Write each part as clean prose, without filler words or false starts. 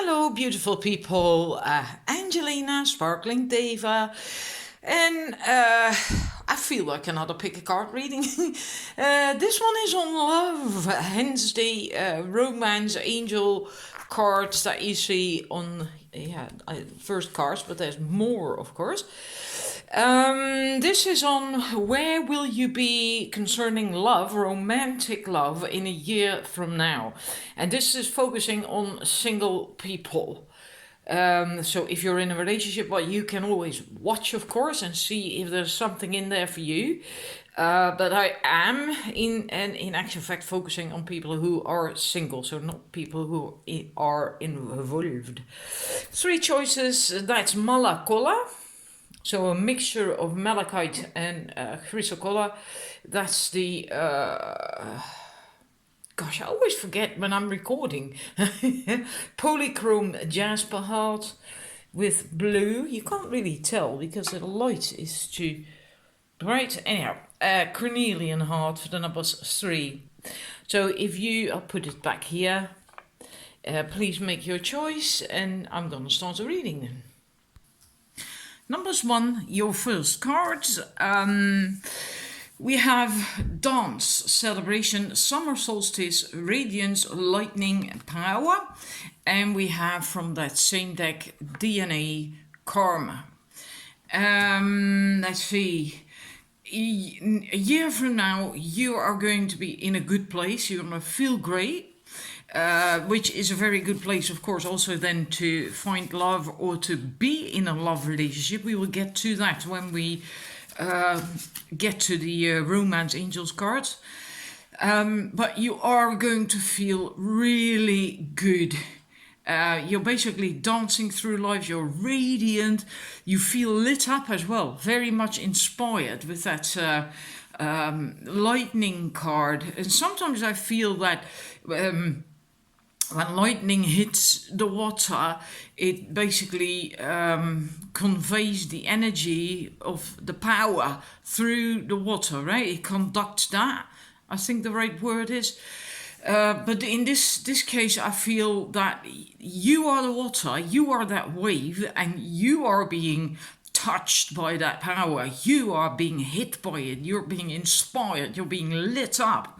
Hello, beautiful people. Angelina, Sparkling Deva, and I feel like another pick a card reading. This one is on love, hence the romance angel cards that you see on first cards, but there's more, of course. This is on where will you be concerning love, romantic love, in a year from now. And this is focusing on single people. So if you're in a relationship, well, you can always watch, of course, and see if there's something in there for you. But I am in actual fact focusing on people who are single, so not people who are involved. Three choices. That's Malakola. So a mixture of malachite and chrysocolla. That's the... gosh, I always forget when I'm recording. Polychrome jasper heart with blue. You can't really tell because the light is too bright. Anyhow, cornelian heart for the numbers 3. So if you... I'll put it back here. Please make your choice and I'm going to start the reading then. Numbers 1, your first cards. We have dance, celebration, summer solstice, radiance, lightning, power. And we have from that same deck, DNA, karma. Let's see. A year from now, you are going to be in a good place. You're going to feel great. Which is a very good place, of course, also then to find love or to be in a love relationship. We will get to that when we get to the Romance Angels cards. But you are going to feel really good. You're basically dancing through life. You're radiant. You feel lit up as well. Very much inspired with that lightning card. And sometimes I feel that... when lightning hits the water, it basically conveys the energy of the power through the water, right? It conducts that, I think the right word is. But in this case, I feel that you are the water, you are that wave, and you are being touched by that power. You are being hit by it, you're being inspired, you're being lit up.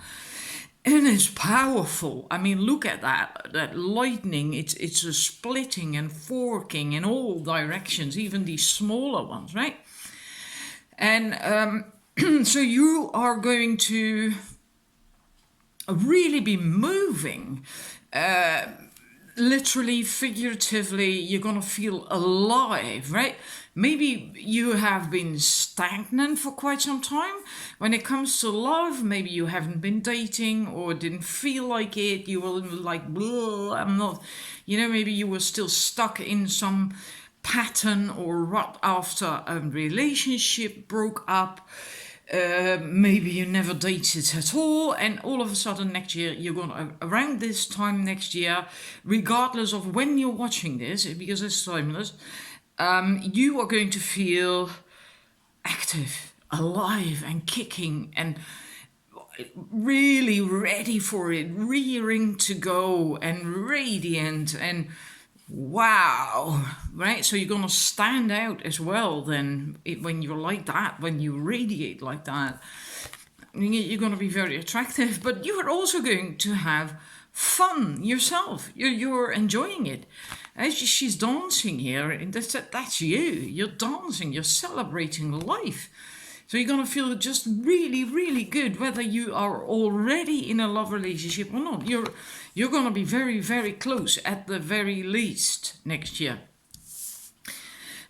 And it's powerful. I mean, look at that lightning. It's a splitting and forking in all directions, even these smaller ones, right? And so you are going to really be moving. Literally, figuratively, you're going to feel alive, right? Maybe you have been stagnant for quite some time. When it comes to love, maybe you haven't been dating or didn't feel like it. You were like, I'm not, maybe you were still stuck in some pattern or rut after a relationship broke up. Maybe you never dated at all, and all of a sudden next year you're gonna, around this time next year, regardless of when you're watching this, because it's timeless, you are going to feel active, alive and kicking and really ready for it, rearing to go and radiant and wow, right? So you're going to stand out as well then when you're like that, when you radiate like that. You're going to be very attractive, but you are also going to have fun yourself. You're enjoying it. As she's dancing here, and that's you. You're dancing, you're celebrating life. So you're going to feel just really, really good, whether you are already in a love relationship or not. You're going to be very, very close at the very least next year.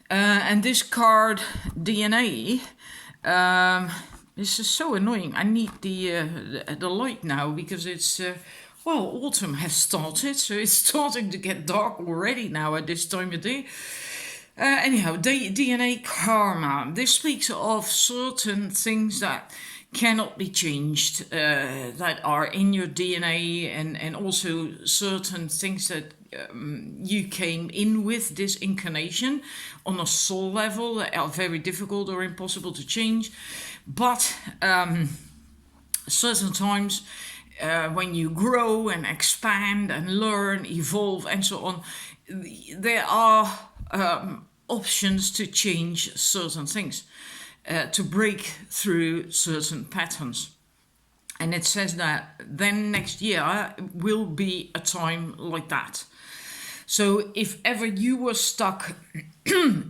And this card, DNA, this is so annoying. I need the light now because it's... autumn has started, so it's starting to get dark already now at this time of day. Anyhow, DNA karma. This speaks of certain things that cannot be changed, that are in your DNA, and also certain things that you came in with this incarnation on a soul level that are very difficult or impossible to change. But certain times when you grow and expand and learn, evolve, and so on, there are options to change certain things, to break through certain patterns. And it says that then next year will be a time like that. So if ever you were stuck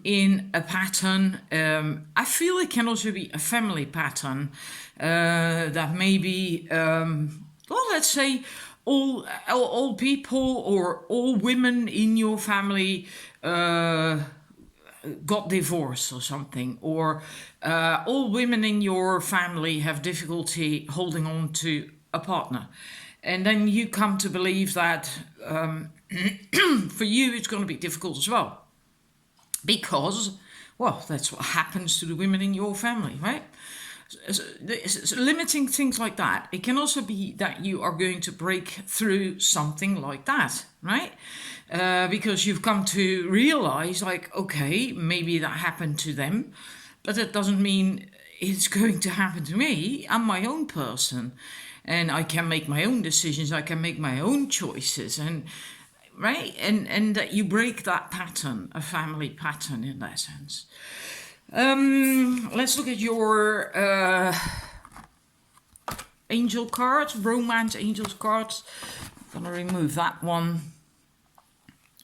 in a pattern, I feel it can also be a family pattern, that maybe, well, let's say all people or all women in your family got divorced or something, or all women in your family have difficulty holding on to a partner. And then you come to believe that for you it's going to be difficult as well. Because, well, that's what happens to the women in your family, right? So limiting things like that. It can also be that you are going to break through something like that, right? Because you've come to realize, like, okay, maybe that happened to them, but that doesn't mean it's going to happen to me. I'm my own person, and I can make my own decisions. I can make my own choices, and right, and that you break that pattern, a family pattern in that sense. Let's look at your angel cards, romance angels cards. I'm gonna remove that one.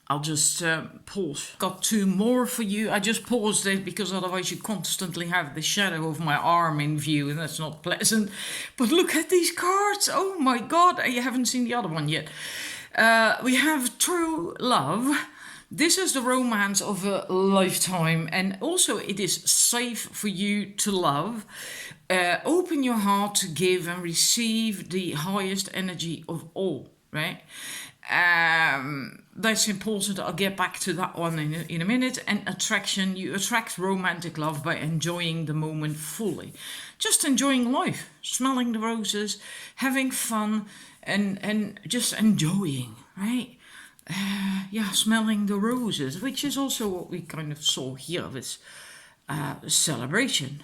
I'll just pause. Got two more for you. I just paused it because otherwise you constantly have the shadow of my arm in view, and that's not pleasant. But look at these cards. Oh my God, you haven't seen the other one yet. We have true love. This is the romance of a lifetime, and also it is safe for you to love. Open your heart to give and receive the highest energy of all, right? That's important. I'll get back to that one in a minute. And attraction, you attract romantic love by enjoying the moment fully. Just enjoying life, smelling the roses, having fun, and just enjoying, right? Smelling the roses, which is also what we kind of saw here with celebration.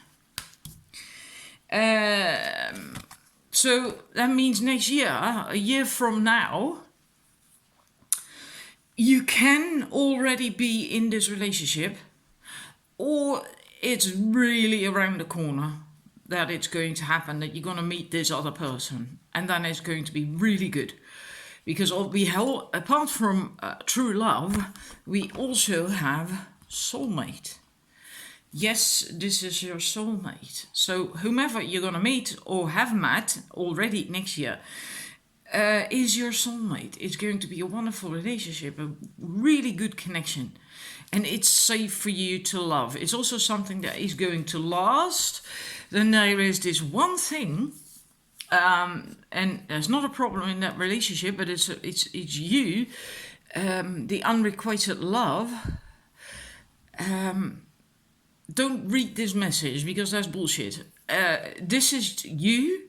So that means next year, a year from now, you can already be in this relationship, or it's really around the corner that it's going to happen, that you're going to meet this other person, and then it's going to be really good. Because apart from true love, we also have soulmate. Yes, this is your soulmate. So whomever you're going to meet or have met already next year is your soulmate. It's going to be a wonderful relationship, a really good connection. And it's safe for you to love. It's also something that is going to last. Then there is this one thing, and there's not a problem in that relationship, but it's you, the unrequited love. Don't read this message because that's bullshit. This is you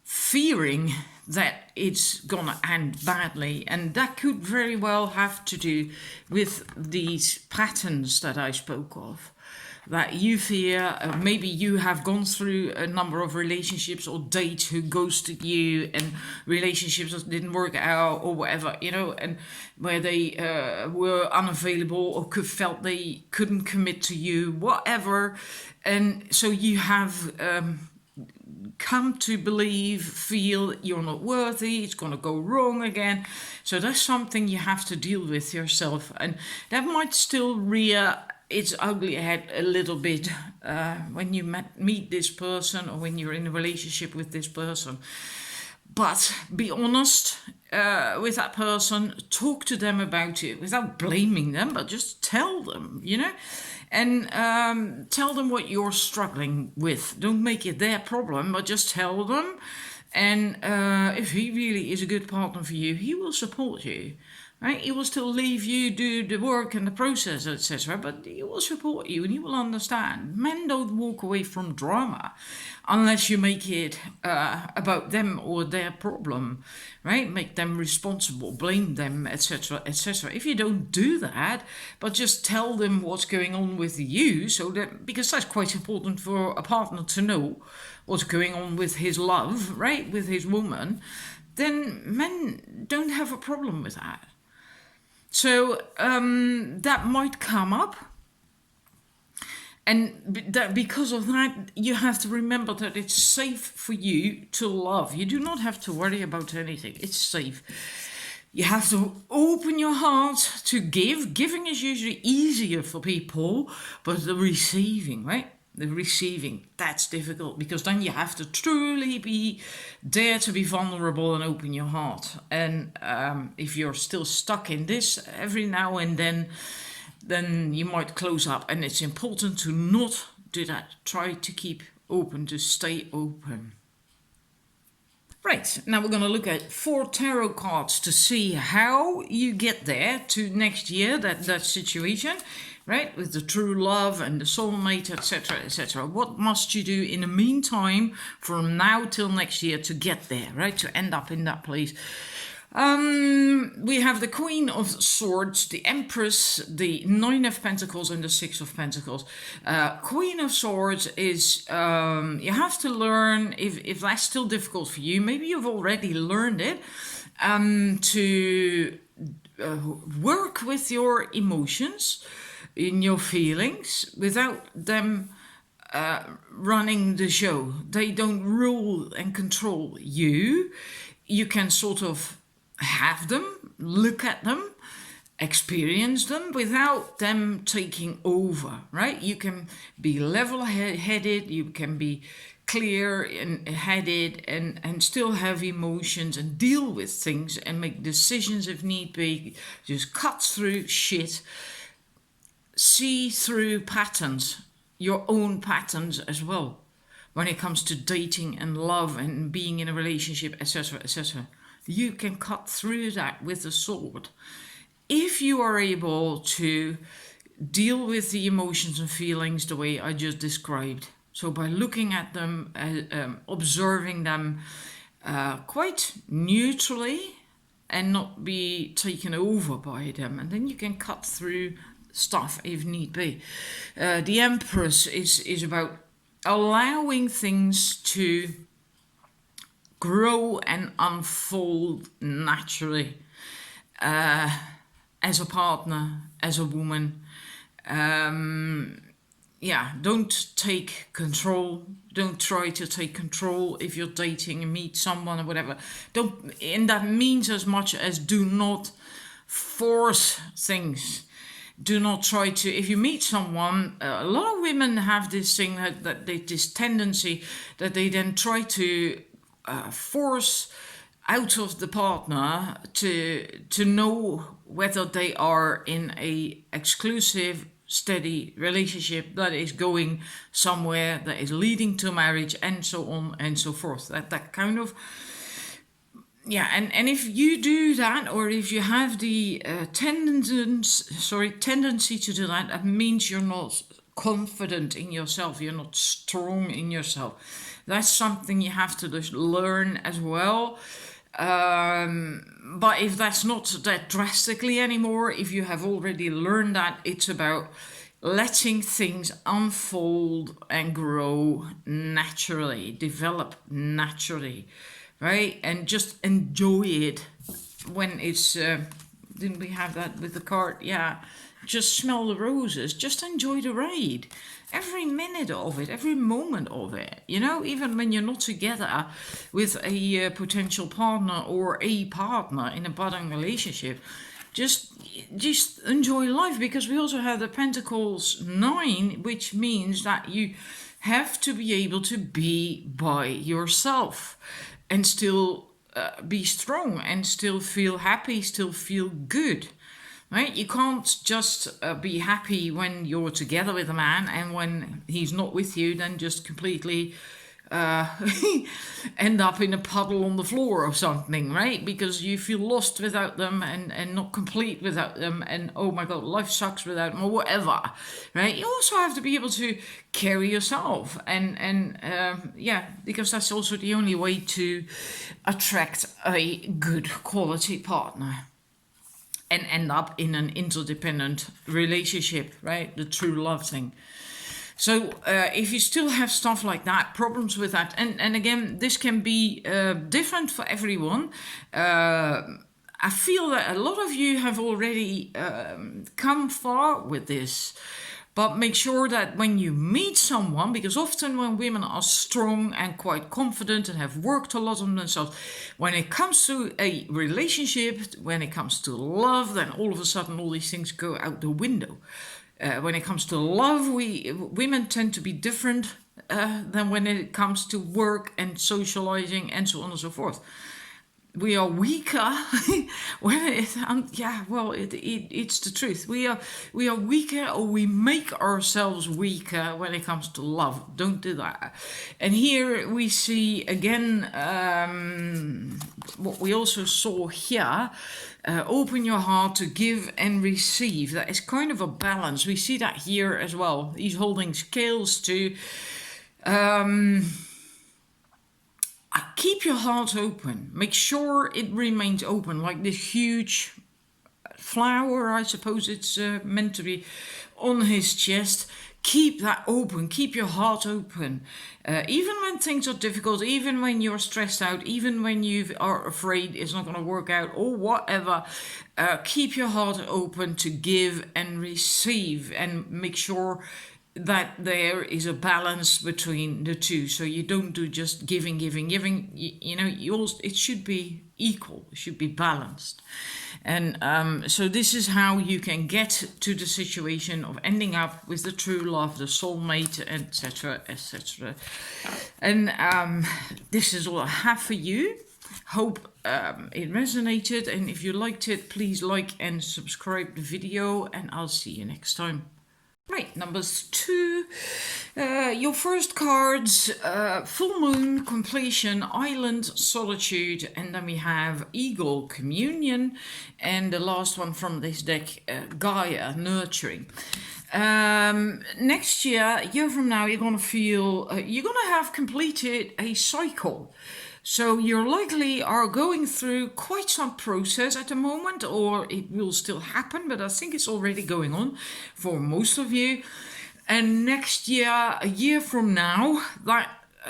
fearing that it's gonna end badly, and that could very well have to do with these patterns that I spoke of. That you fear, maybe you have gone through a number of relationships or dates who ghosted you, and relationships that didn't work out or whatever, and where they were unavailable or felt they couldn't commit to you, whatever. And so you have come to feel you're not worthy, it's going to go wrong again. So that's something you have to deal with yourself, and that might still rear its ugly head a little bit when you meet this person or when you're in a relationship with this person. But be honest with that person, talk to them about it without blaming them, but just tell them, and tell them what you're struggling with. Don't make it their problem, but just tell them. And if he really is a good partner for you, he will support you. Right? He will still leave you do the work and the process, etc. But he will support you and he will understand. Men don't walk away from drama unless you make it about them or their problem, right? Make them responsible, blame them, etc., etc. If you don't do that, but just tell them what's going on with you, because that's quite important for a partner to know what's going on with his love, right? With his woman. then men don't have a problem with that. So that might come up. And because of that, you have to remember that it's safe for you to love. You do not have to worry about anything. It's safe. You have to open your heart to give. Giving is usually easier for people, but the receiving, right? The receiving, that's difficult, because then you have to truly be there to be vulnerable and open your heart. And if you're still stuck in this every now and then you might close up. And it's important to not do that. Try to keep open, to stay open. Right, now we're going to look at 4 tarot cards to see how you get there to next year, that situation, right? With the true love and the soulmate, etc., etc. What must you do in the meantime from now till next year to get there, right? To end up in that place. We have the Queen of Swords, the Empress, the 9 of Pentacles, and the 6 of Pentacles. Queen of Swords is, you have to learn, if that's still difficult for you, maybe you've already learned it, to work with your emotions, in your feelings, without them running the show. They don't rule and control you. You can sort of have them, look at them, experience them without them taking over, right? You can be level-headed, you can be clear-headed and still have emotions and deal with things and make decisions if need be. Just cut through shit, see through patterns, your own patterns as well, when it comes to dating and love and being in a relationship, etc., etc. You can cut through that with a sword. If you are able to deal with the emotions and feelings the way I just described. So by looking at them, observing them quite neutrally and not be taken over by them. And then you can cut through stuff if need be. The Empress is about allowing things to grow and unfold naturally, as a partner, as a woman. Don't take control. Don't try to take control if you're dating and meet someone or whatever. And that means as much as do not force things. Do not try to, if you meet someone, a lot of women have this thing this tendency that they then try to force out of the partner to know whether they are in a exclusive, steady relationship that is going somewhere, that is leading to marriage, and so on and so forth. That kind of, and if you do that, or if you have the tendency to do that, that means you're not confident in yourself, you're not strong in yourself. That's something you have to just learn as well. But if that's not that drastically anymore, if you have already learned that, it's about letting things unfold and grow naturally, develop naturally, right? And just enjoy it when it's, didn't we have that with the card? Yeah, just smell the roses, just enjoy the ride. Every minute of it, every moment of it, even when you're not together with a potential partner or a partner in a budding relationship, just enjoy life, because we also have the Pentacles 9, which means that you have to be able to be by yourself and still be strong and still feel happy, still feel good. Right? You can't just be happy when you're together with a man, and when he's not with you, then just completely end up in a puddle on the floor or something, right? Because you feel lost without them and not complete without them, and oh my God, life sucks without them, or whatever, right? You also have to be able to carry yourself, and because that's also the only way to attract a good quality partner and end up in an interdependent relationship, right? The true love thing. So if you still have stuff like that, problems with that, and again, this can be different for everyone. I feel that a lot of you have already come far with this. But make sure that when you meet someone, because often when women are strong and quite confident and have worked a lot on themselves, when it comes to a relationship, when it comes to love, then all of a sudden all these things go out the window. When it comes to love, women tend to be different than when it comes to work and socializing and so on and so forth. We are weaker when it's the truth. We are weaker, or we make ourselves weaker when it comes to love. Don't do that. And here we see again what we also saw here. Open your heart to give and receive. That is kind of a balance. We see that here as well. He's holding scales too. Keep your heart open. Make sure it remains open, like this huge flower, I suppose it's meant to be, on his chest. Keep that open. Keep your heart open. Even when things are difficult, even when you're stressed out, even when you are afraid it's not going to work out or whatever, keep your heart open to give and receive, and make sure that there is a balance between the two. So you don't do just giving. It should be equal. It should be balanced. And so this is how you can get to the situation of ending up with the true love, the soulmate, etc., etc. And this is all I have for you. Hope it resonated, and if you liked it, please like and subscribe the video, and I'll see you next time. Right, numbers 2, your first cards, Full Moon, Completion, Island, Solitude, and then we have Eagle, Communion, and the last one from this deck, Gaia, Nurturing. Next year, a year from now, you're going to feel, you're going to have completed a cycle. So you likely are going through quite some process at the moment, or it will still happen, but I think it's already going on for most of you. And next year, a year from now, that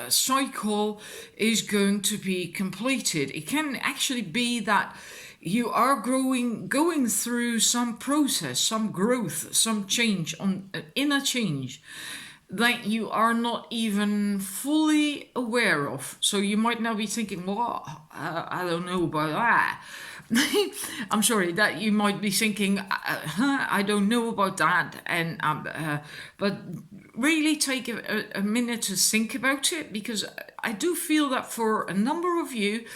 cycle is going to be completed. It can actually be that you are going through some process, some growth, some change, inner change, that you are not even fully aware of. So you might now be thinking, well, I don't know about that. I'm sorry, that you might be thinking, I don't know about that. And but really take a minute to think about it, because I do feel that for a number of you,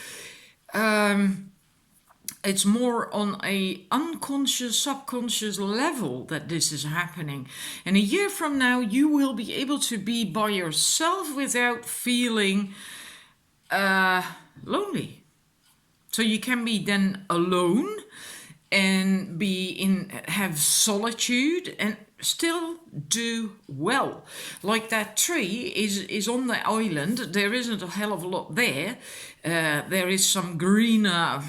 it's more on a unconscious, subconscious level that this is happening. And a year from now, you will be able to be by yourself without feeling lonely. So you can be then alone and have solitude and still do well. Like that tree is on the island. There isn't a hell of a lot there. There is some greener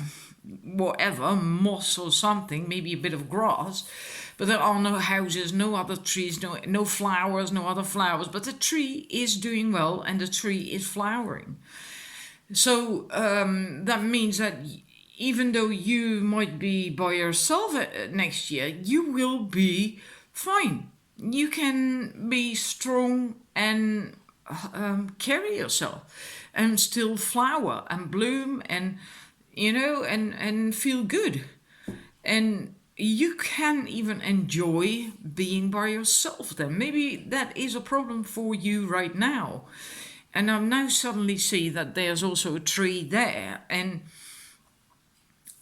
whatever, moss or something, maybe a bit of grass, but there are no houses, no other trees, no flowers, no other flowers, but the tree is doing well and the tree is flowering. So that means that even though you might be by yourself next year, you will be fine. You can be strong and carry yourself and still flower and bloom and and feel good. And you can even enjoy being by yourself then. Maybe that is a problem for you right now. And I now suddenly see that there's also a tree there. And,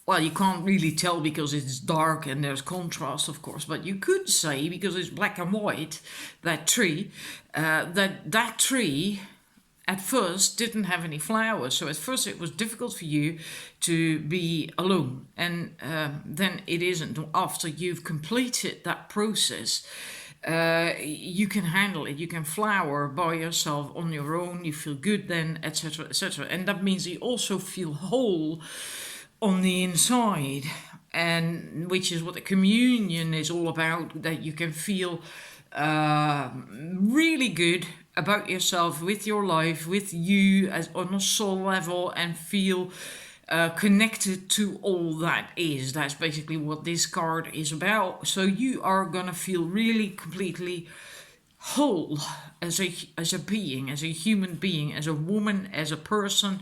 well, you can't really tell because it's dark and there's contrast, of course. But you could say, because it's black and white, that tree, that tree at first didn't have any flowers. So at first it was difficult for you to be alone. And then it isn't. After you've completed that process, you can handle it. You can flower by yourself on your own. You feel good then, etc., etc. And that means you also feel whole on the inside, and which is what the communion is all about, that you can feel really good about yourself, with your life, with you as on a soul level, and feel connected to all that is. That's basically what this card is about. So you are gonna feel really completely whole as a being, as a human being, as a woman, as a person,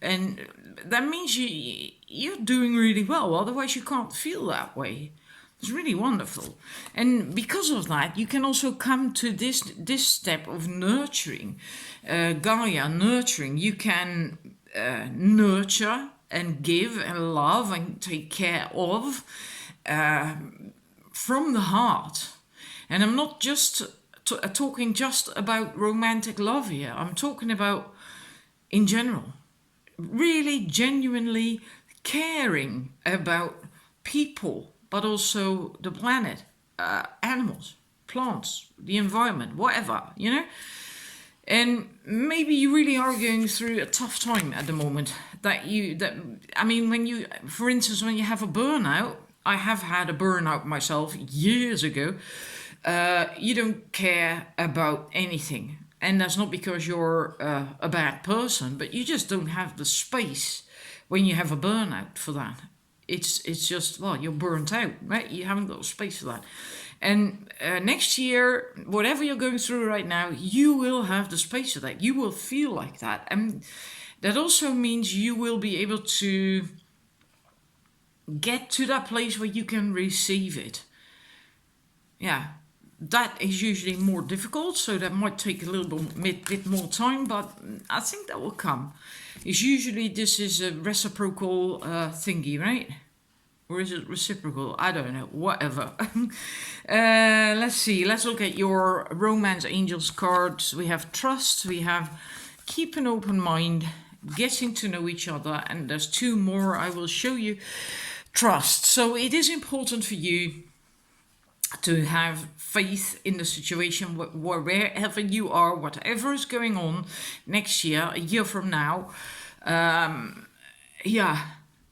and that means you're doing really well. Otherwise, you can't feel that way. It's really wonderful, and because of that, you can also come to this step of nurturing, Gaia nurturing. You can nurture and give and love and take care of from the heart. And I'm not just talking just about romantic love here. I'm talking about in general, really genuinely caring about people, but also the planet, animals, plants, the environment, whatever, you know. And maybe you really are going through a tough time at the moment. When you, for instance, when you have a burnout, I have had a burnout myself years ago. You don't care about anything. And that's not because you're a bad person, but you just don't have the space when you have a burnout for that. It's just, well, you're burnt out, right? You haven't got space for that. And next year, whatever you're going through right now, you will have the space for that. You will feel like that. And that also means you will be able to get to that place where you can receive it. Yeah, that is usually more difficult, so that might take a little bit more time, but I think that will come. This is a reciprocal thingy, right? Or is it reciprocal? I don't know. Whatever. Let's see. Let's look at your Romance Angels cards. We have trust. We have keep an open mind, getting to know each other. And there's two more I will show you. Trust. So it is important for you to have faith in the situation wherever you are, whatever is going on next year, a year from now.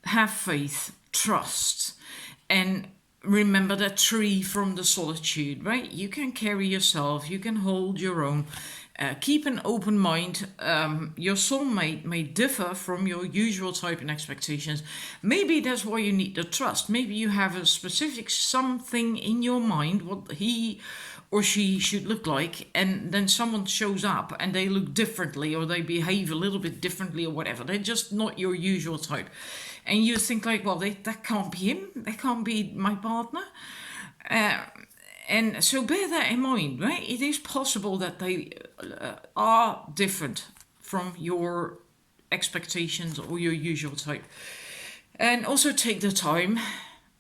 Have faith. Trust, and remember that tree from the solitude, right? You can carry yourself, you can hold your own. Keep an open mind. Your soulmate may differ from your usual type and expectations. Maybe that's why you need the trust. Maybe you have a specific something in your mind what he or she should look like, and then someone shows up and they look differently or they behave a little bit differently or whatever. They're just not your usual type. And you think like, well, that can't be him. That can't be my partner. And so bear that in mind, right? It is possible that they are different from your expectations or your usual type. And also take the time,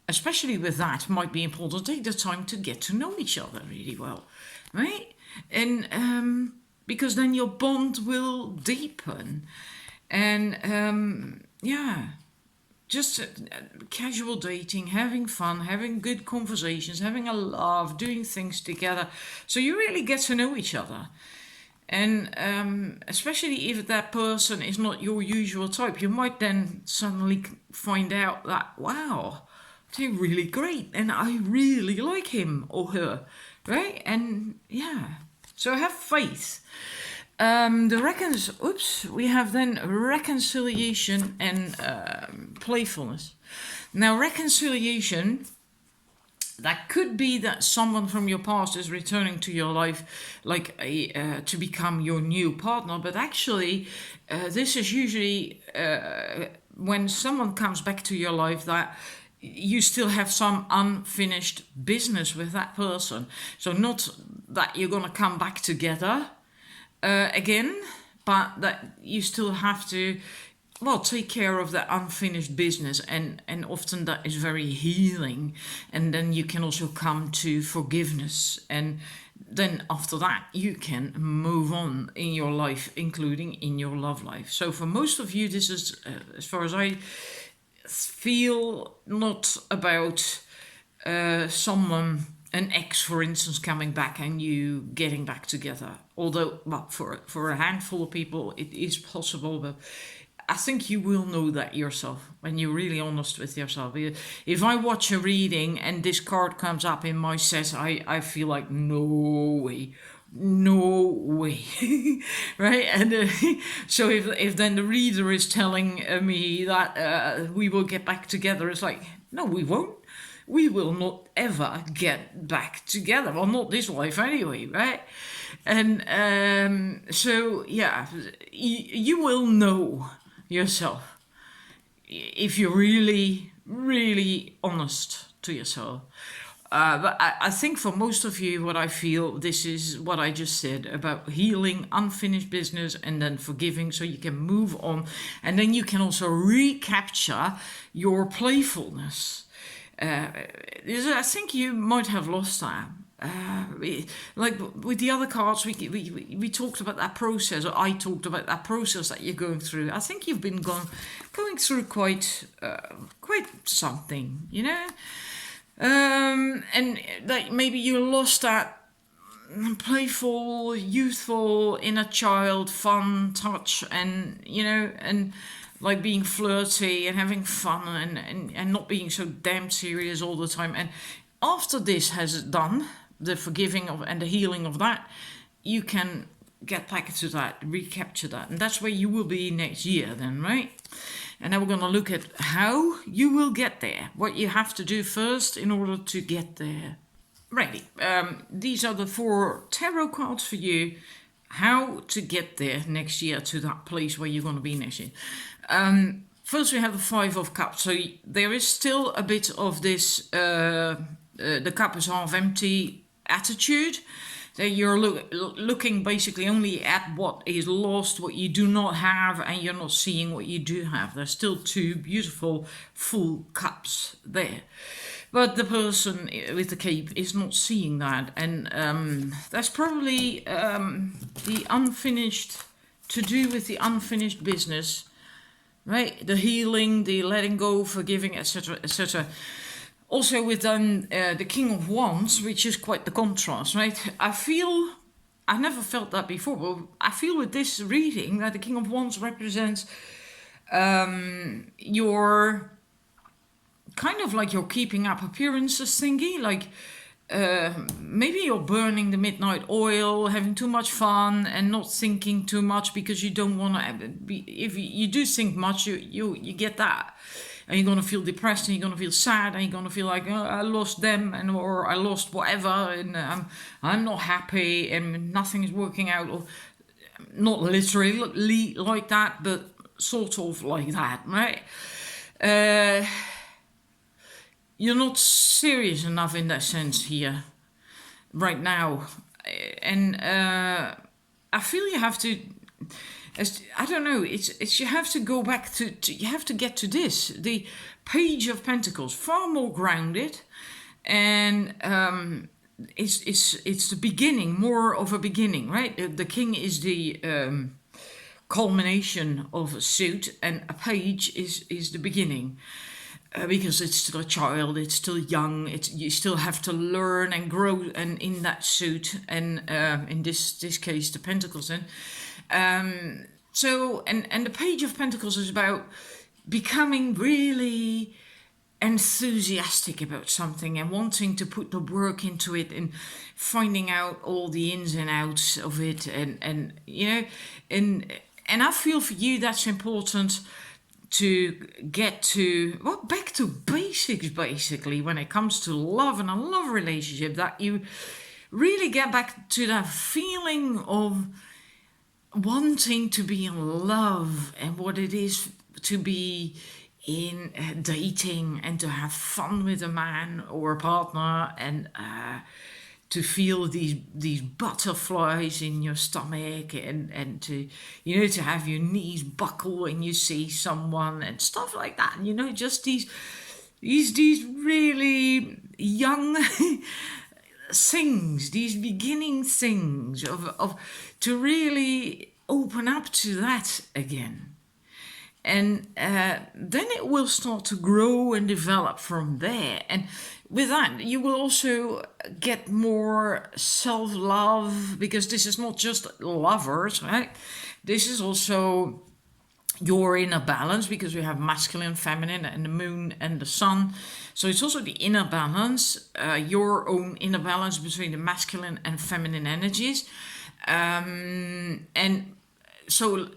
especially with that, might be important, take the time to get to know each other really well, right? And because then your bond will deepen. And just casual dating, having fun, having good conversations, having a laugh, doing things together. So you really get to know each other. And especially if that person is not your usual type, you might then suddenly find out that, wow, they're really great and I really like him or her, right? And so have faith. We have then reconciliation and playfulness. Now, reconciliation, that could be that someone from your past is returning to your life, like to become your new partner. But actually, this is usually when someone comes back to your life that you still have some unfinished business with that person. So not that you're gonna come back together again, but that you still have to, well, take care of that unfinished business, and often that is very healing. And then you can also come to forgiveness, and then after that you can move on in your life, including in your love life. So for most of you, this is, as far as I feel, not about someone, an ex, for instance, coming back and you getting back together. Although, well, for a handful of people it is possible, but I think you will know that yourself when you're really honest with yourself. If I watch a reading and this card comes up in my set, I feel like, no way. No way. Right? And so if then the reader is telling me that we will get back together, it's like, no, we won't. We will not ever get back together. Well, not this life anyway, right? And so, yeah, you will know yourself if you're really, really honest to yourself. But I think for most of you, what I feel, this is what I just said about healing, unfinished business, and then forgiving so you can move on. And then you can also recapture your playfulness. I think you might have lost that. Like with the other cards, we talked about that process, or I talked about that process that you're going through. I think you've been going through quite something, you know, and like maybe you lost that playful, youthful, inner child, fun touch, and you know, and like being flirty and having fun and not being so damn serious all the time. And after this has done, the forgiving of and the healing of that, you can get back to that, recapture that. And that's where you will be next year then, right? And then we're going to look at how you will get there, what you have to do first in order to get there. Righty, these are the 4 tarot cards for you, how to get there next year to that place where you're going to be next year. First we have the 5 of Cups. So there is still a bit of this, the cup is half empty attitude. That you're looking basically only at what is lost, what you do not have, and you're not seeing what you do have. There's still 2 beautiful full cups there. But the person with the cape is not seeing that. And that's probably the unfinished, to do with the unfinished business, right? The healing, the letting go, forgiving, etc., etc. Also with the King of Wands, which is quite the contrast, right? I never felt that before, but I feel with this reading that the King of Wands represents your kind of like your keeping up appearances thingy, like maybe you're burning the midnight oil, having too much fun and not thinking too much because you don't want to be, if you do think much, you get that. And you're going to feel depressed, and you're going to feel sad, and you're going to feel like, oh, I lost them, or I lost whatever, and I'm not happy, and nothing is working out. Or not literally like that, but sort of like that, right? You're not serious enough in that sense here, right now. And I feel you have to... I don't know, it's you have to go back to you have to get to this, the Page of Pentacles, far more grounded, and it's the beginning, more of a beginning, right? The King is the culmination of a suit, and a page is the beginning. Because it's still a child, it's still young, you still have to learn and grow, and in that suit, and in this case the Pentacles then. So the Page of Pentacles is about becoming really enthusiastic about something and wanting to put the work into it and finding out all the ins and outs of it, and you know, and I feel for you that's important to get to, well, back to basics basically when it comes to love and a love relationship, that you really get back to that feeling of wanting to be in love and what it is to be in dating and to have fun with a man or a partner, and to feel these butterflies in your stomach, and to, you know, to have your knees buckle when you see someone and stuff like that, you know, just these really young things, these beginning things of to really open up to that again. And then it will start to grow and develop from there. And with that, you will also get more self-love, because this is not just lovers, right? This is also your inner balance, because we have masculine, feminine, and the moon and the sun. So it's also the inner balance, your own inner balance between the masculine and feminine energies. And so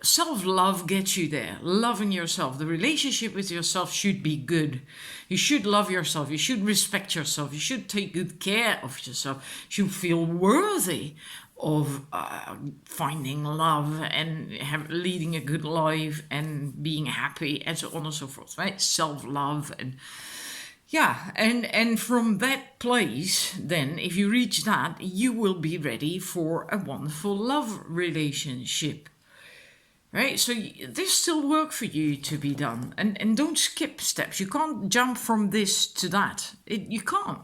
self-love gets you there. Loving yourself. The relationship with yourself should be good. You should love yourself. You should respect yourself. You should take good care of yourself. You should feel worthy of finding love and leading a good life and being happy and so on and so forth, right? Self-love. And yeah, and from that place, then, if you reach that, you will be ready for a wonderful love relationship, right? So there's still work for you to be done, and don't skip steps. You can't jump from this to that. You can't.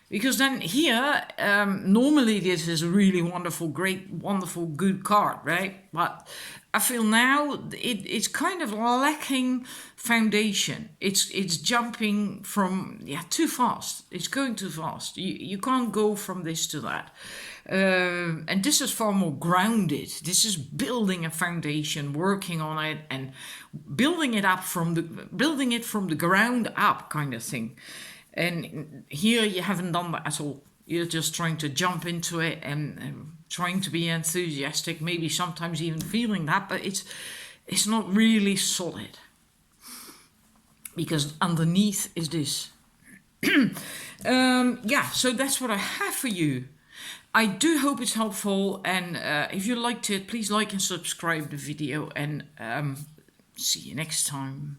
Because then here, normally this is a really wonderful, great, wonderful, good card, right? But I feel now it's kind of lacking foundation. It's jumping from, too fast. It's going too fast. You can't go from this to that. And this is far more grounded. This is building a foundation, working on it, and building it from the ground up kind of thing. And here you haven't done that at all. You're just trying to jump into it and trying to be enthusiastic, maybe sometimes even feeling that, but it's not really solid. Because underneath is this. So that's what I have for you. I do hope it's helpful, and if you liked it, please like and subscribe the video, and see you next time.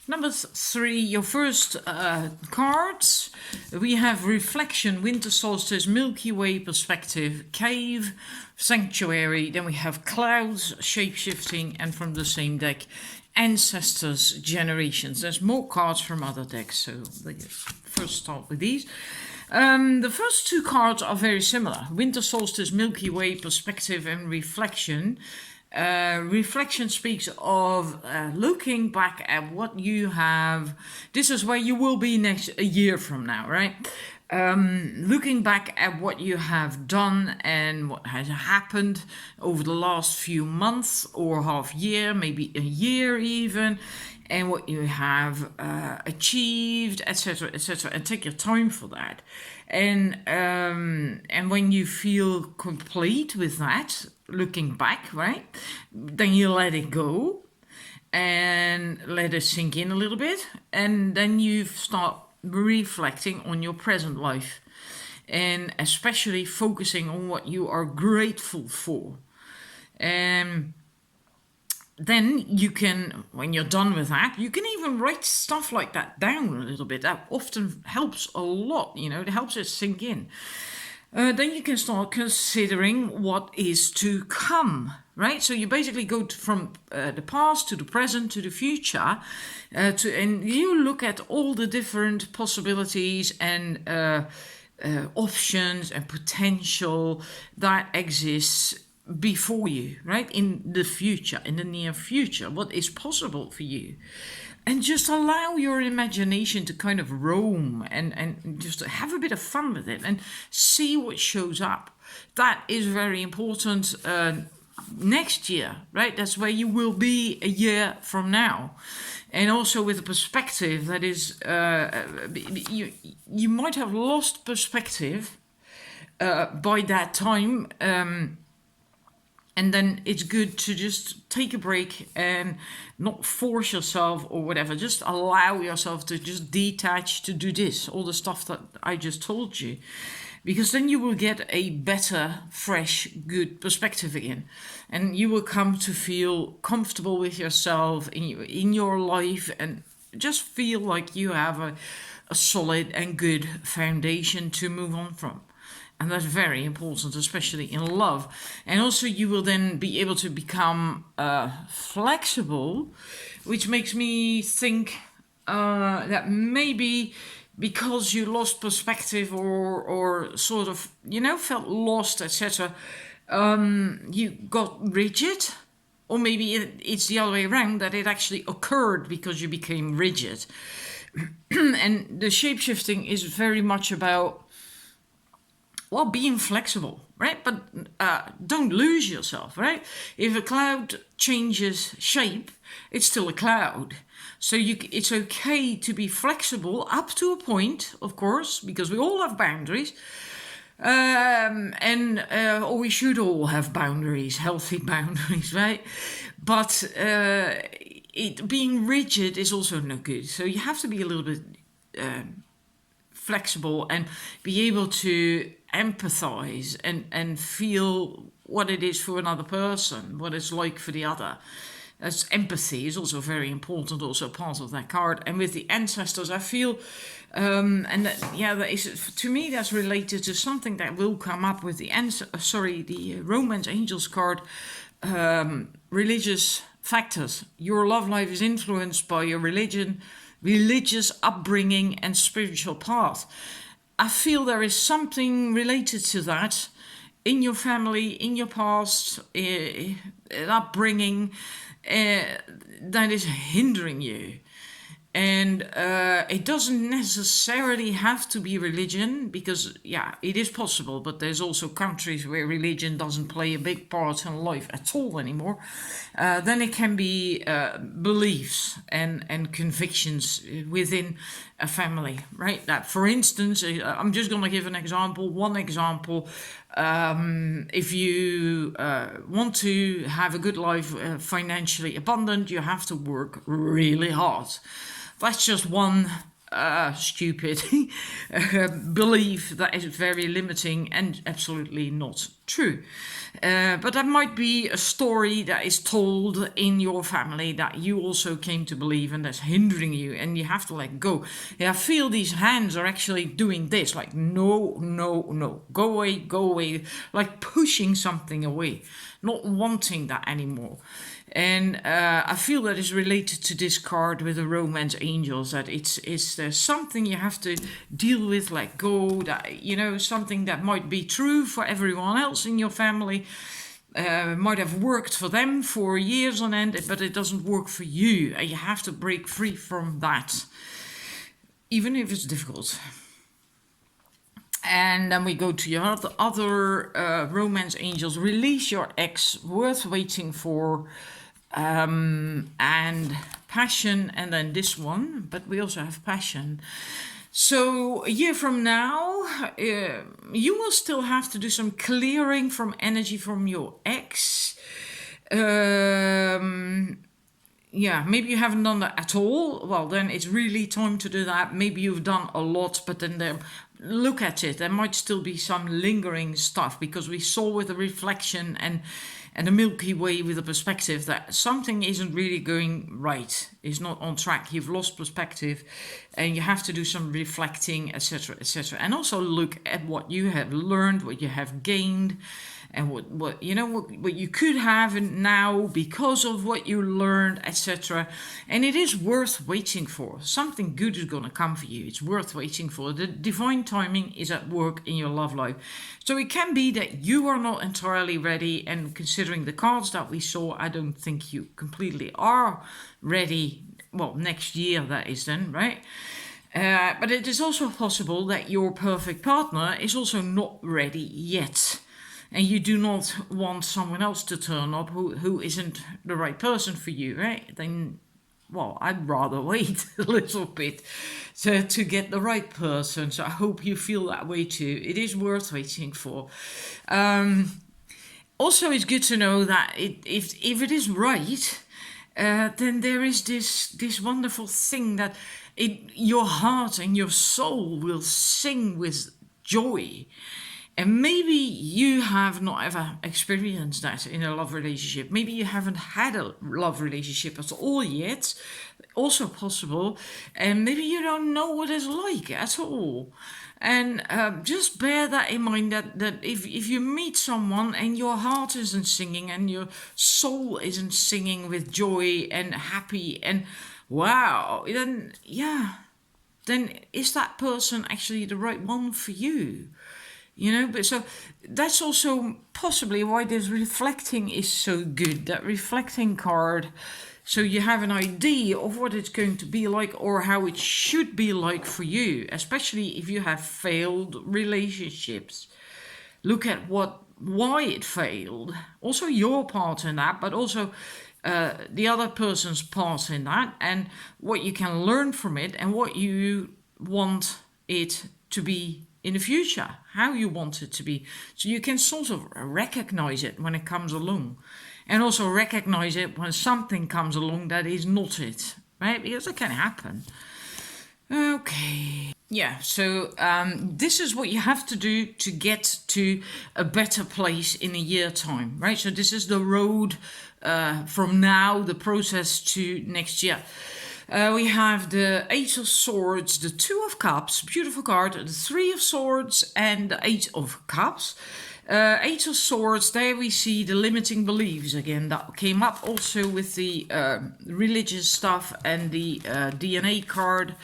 Number 3, your first cards. We have Reflection, Winter Solstice, Milky Way Perspective, Cave, Sanctuary. Then we have Clouds, Shape-Shifting, and from the same deck, Ancestors, Generations. There's more cards from other decks, so let's first start with these. The first 2 cards are very similar. Winter Solstice, Milky Way Perspective, and Reflection. Reflection speaks of looking back at what you have. This is where you will be a year from now, right? Looking back at what you have done and what has happened over the last few months or half year, maybe a year even, and what you have achieved, etc., etc., and take your time for that. And when you feel complete with that, looking back, right, then you let it go and let it sink in a little bit, and then you start reflecting on your present life, and especially focusing on what you are grateful for. And then you can, when you're done with that, you can even write stuff like that down a little bit. That often helps a lot, it helps it sink in. Then you can start considering what is to come, right? So you basically go from the past to the present to the future, and you look at all the different possibilities and options and potential that exists before you, right? In the future, in the near future, what is possible for you. And just allow your imagination to kind of roam and just have a bit of fun with it and see what shows up. That is very important next year, right? That's where you will be a year from now. And also with a perspective that is, you might have lost perspective by that time. And then it's good to just take a break and not force yourself or whatever. Just allow yourself to just detach, to do this, all the stuff that I just told you. Because then you will get a better, fresh, good perspective again. And you will come to feel comfortable with yourself in your life, and just feel like you have a solid and good foundation to move on from. And that's very important, especially in love. And also you will then be able to become flexible, which makes me think that maybe because you lost perspective or sort of, felt lost, etc., you got rigid. Or maybe it's the other way around, that it actually occurred because you became rigid. And the shape-shifting is very much about, being flexible, right? But don't lose yourself, right? If a cloud changes shape, it's still a cloud. So it's okay to be flexible up to a point, of course, because we all have boundaries. Or we should all have boundaries, healthy boundaries, right? But being rigid is also no good. So you have to be a little bit flexible and be able to empathize and feel what it is for another person, what it's like for the other. As empathy is also very important, also part of that card. And with the ancestors, I feel, that is, to me, that's related to something that will come up with the Romance Angels card. Religious factors. Your love life is influenced by your religious upbringing and spiritual path. I feel there is something related to that in your family, in your past, upbringing, that is hindering you. And it doesn't necessarily have to be religion, because, it is possible, but there's also countries where religion doesn't play a big part in life at all anymore. Then it can be beliefs and convictions within a family, right? That, for instance, I'm just going to give one example. If you want to have a good life, financially abundant, you have to work really hard. That's just one stupid belief that is very limiting and absolutely not true. But that might be a story that is told in your family that you also came to believe, and that's hindering you, and you have to let go. I feel these hands are actually doing this, like no, go away, like pushing something away, not wanting that anymore. And I feel that is related to this card with the Romance Angels, that there's something you have to deal with, let go, that, something that might be true for everyone else in your family, might have worked for them for years on end, but it doesn't work for you, and you have to break free from that, even if it's difficult. And then we go to your other Romance Angels. Release your ex, worth waiting for, and passion, and then this one, but we also have passion. So a year from now, you will still have to do some clearing from energy from your ex. Maybe you haven't done that at all. Well, then it's really time to do that. Maybe you've done a lot, but then look at it. There might still be some lingering stuff, because we saw with the reflection and the Milky Way with the perspective that something isn't really going right. It's not on track. You've lost perspective, and you have to do some reflecting, etc., etc. And also look at what you have learned, what you have gained, and what you could have now because of what you learned, etc. And it is worth waiting for. Something good is going to come for you. It's worth waiting for. The divine timing is at work in your love life. So it can be that you are not entirely ready, and considering the cards that we saw, I don't think you completely are ready. Well, next year that is then, right? But it is also possible that your perfect partner is also not ready yet. And you do not want someone else to turn up who isn't the right person for you, right? Then, well, I'd rather wait a little bit to get the right person. So I hope you feel that way too. It is worth waiting for. Also, it's good to know that if it is right, then there is this wonderful thing that your heart and your soul will sing with joy. And maybe you have not ever experienced that in a love relationship. Maybe you haven't had a love relationship at all yet. Also possible. And maybe you don't know what it's like at all. And just bear that in mind, that if you meet someone and your heart isn't singing and your soul isn't singing with joy and happy and wow, then is that person actually the right one for you? But so that's also possibly why this reflecting is so good, that reflecting card. So you have an idea of what it's going to be like, or how it should be like for you, especially if you have failed relationships. Look at what why it failed, also your part in that, but also the other person's part in that, and what you can learn from it, and what you want it to be in the future, how you want it to be. So you can sort of recognize it when it comes along, and also recognize it when something comes along that is not it, right? Because it can happen. Okay. Yeah, so this is what you have to do to get to a better place in a year time, right? So this is the road from now, the process to next year. We have the Eight of Swords, the Two of Cups, beautiful card, the Three of Swords, and the Eight of Cups. Eight of Swords, there we see the limiting beliefs again. That came up also with the religious stuff and the DNA card.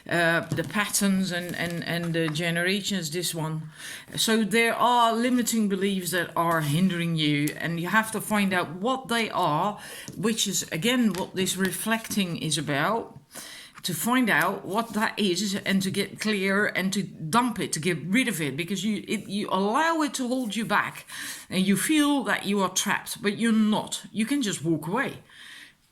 The patterns and the generations, this one. So there are limiting beliefs that are hindering you, and you have to find out what they are, which is again what this reflecting is about. To find out what that is and to get clear and to dump it, to get rid of it, because you allow it to hold you back and you feel that you are trapped, but you're not. You can just walk away.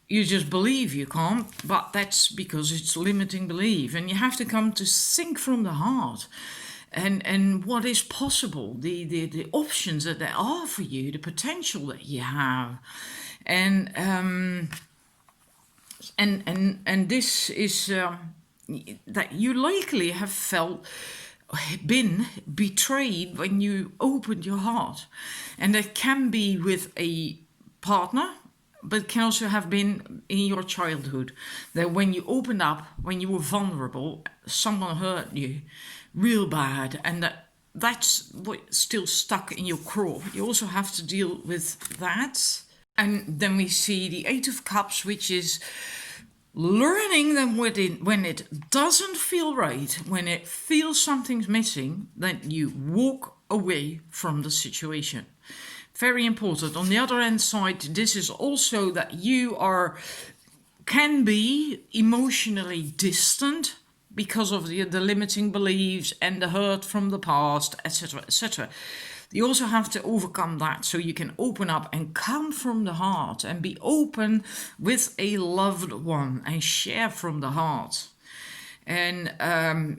You just believe you can't, but that's because it's limiting belief, and you have to come to think from the heart and what is possible, the options that there are for you, the potential that you have, and this is that you likely have been betrayed when you opened your heart, and that can be with a partner, but can also have been in your childhood, that when you opened up, when you were vulnerable, someone hurt you real bad, and that's what still stuck in your craw. You also have to deal with that. And then we see the Eight of Cups, which is learning that when it doesn't feel right, when it feels something's missing, then you walk away from the situation. Very important. On the other hand side, this is also that you can be emotionally distant because of the limiting beliefs and the hurt from the past, etc., etc. You also have to overcome that so you can open up and come from the heart and be open with a loved one and share from the heart. And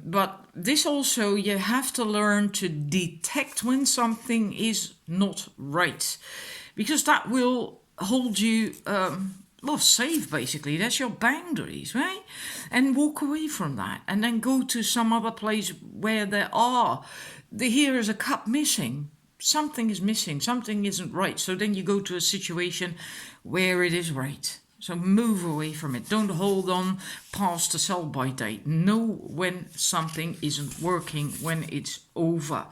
but this also, you have to learn to detect when something is not right, because that will hold you safe, basically. That's your boundaries, right? And walk away from that, and then go to some other place where here is a cup missing. Something is missing, something isn't right. So then you go to a situation where it is right. So move away from it. Don't hold on past the sell-by date. Know when something isn't working, when it's over,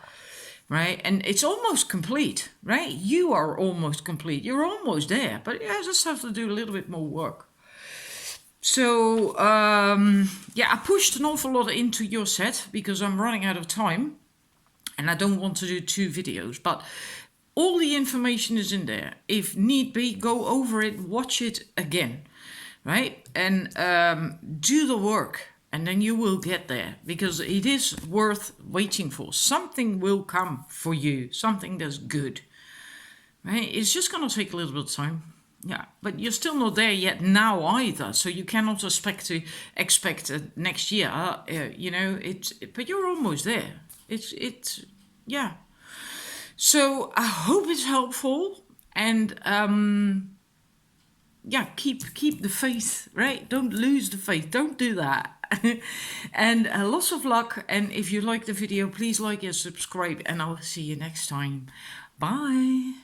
right? And it's almost complete, right? You are almost complete. You're almost there, but you just have to do a little bit more work. So, I pushed an awful lot into your set because I'm running out of time and I don't want to do 2 videos, but all the information is in there. If need be, go over it, watch it again, right? And do the work, and then you will get there, because it is worth waiting for. Something will come for you, something that's good, right? It's just going to take a little bit of time. Yeah, but you're still not there yet now either, so you cannot expect next year. But you're almost there. Yeah. So I hope it's helpful, and keep the faith, right? Don't lose the faith. Don't do that. And lots of luck. And if you like the video, please like and subscribe, and I'll see you next time. Bye.